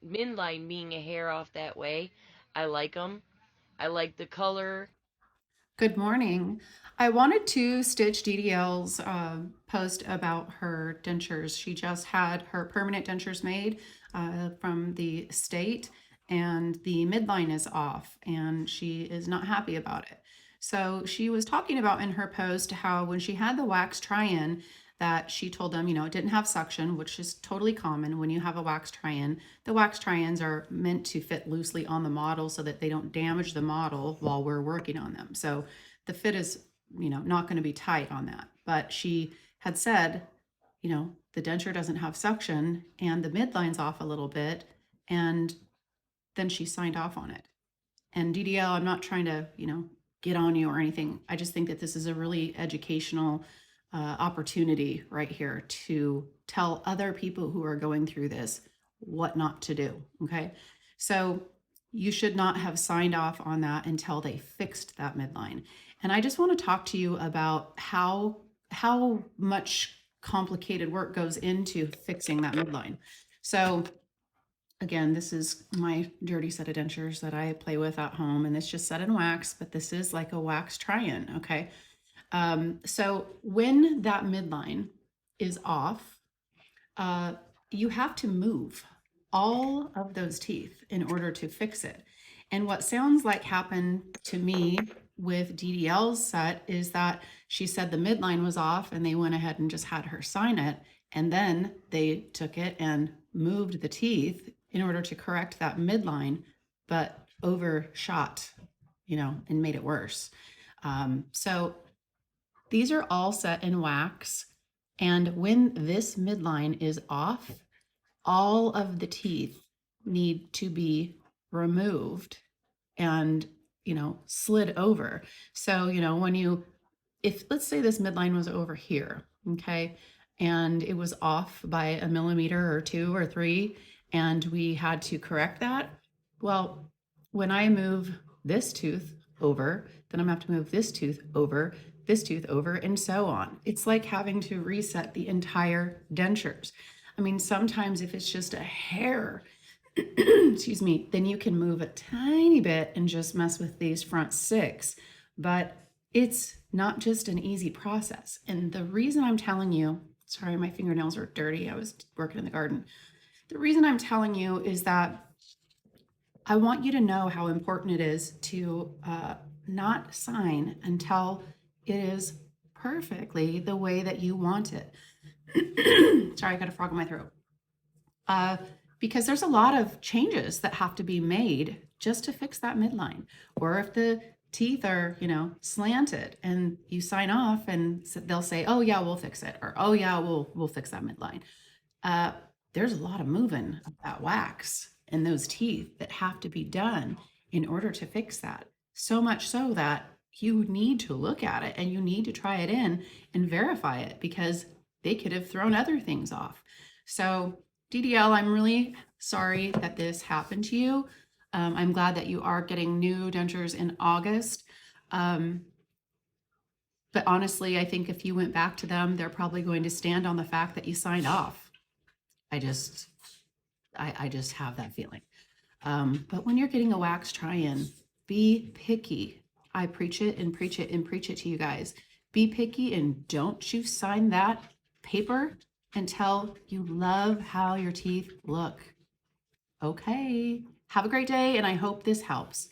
midline being a hair off that way. I like them. I like the color. Good morning. I wanted to stitch DDL's post about her dentures. She just had her permanent dentures made from the state, and the midline is off, and she is not happy about it. So she was talking about in her post how when she had the wax try-in, that she told them, it didn't have suction, which is totally common when you have a wax try-in. The wax try-ins are meant to fit loosely on the model so that they don't damage the model while we're working on them. So the fit is, not going to be tight on that. But she had said, the denture doesn't have suction and the midline's off a little bit. And then she signed off on it. And DDL, I'm not trying to, get on you or anything. I just think that this is a really educational opportunity right here to tell other people who are going through this what not to do. Okay. So you should not have signed off on that until they fixed that midline. And I just want to talk to you about how much complicated work goes into fixing that midline. So again, this is my dirty set of dentures that I play with at home, and it's just set in wax, but this is like a wax try-in, okay? So when that midline is off, uh, you have to move all of those teeth in order to fix it. And what sounds like happened to me with DDL's set is that she said the midline was off and they went ahead and just had her sign it. And then they took it and moved the teeth in order to correct that midline, but overshot, and made it worse. So these are all set in wax. And when this midline is off, all of the teeth need to be removed and, slid over. So, if let's say this midline was over here, okay, and it was off by a millimeter or two or three, and we had to correct that, well, when I move this tooth over, then I'm gonna have to move this tooth over, and so on. It's like having to reset the entire dentures. I mean, sometimes if it's just a hair, excuse me, then you can move a tiny bit and just mess with these front six. But it's not just an easy process. And the reason I'm telling you, sorry, my fingernails are dirty. I was working in the garden. The reason I'm telling you is that I want you to know how important it is to not sign until it is perfectly the way that you want it. Sorry, I got a frog in my throat. Uh, because there's a lot of changes that have to be made just to fix that midline. Or if the teeth are, slanted and you sign off and they'll say, oh yeah, we'll fix it. Or, oh yeah, we'll fix that midline. Uh, there's a lot of moving of that wax and those teeth that have to be done in order to fix that. So much so that you need to look at it and you need to try it in and verify it because they could have thrown other things off. So DDL, I'm really sorry that this happened to you. I'm glad that you are getting new dentures in August. Um, but honestly, I think if you went back to them, they're probably going to stand on the fact that you signed off. I just, I just have that feeling. But when you're getting a wax try-in, be picky. I preach it and preach it and preach it to you guys. Be picky and don't you sign that paper until you love how your teeth look. Okay. Have a great day, and I hope this helps.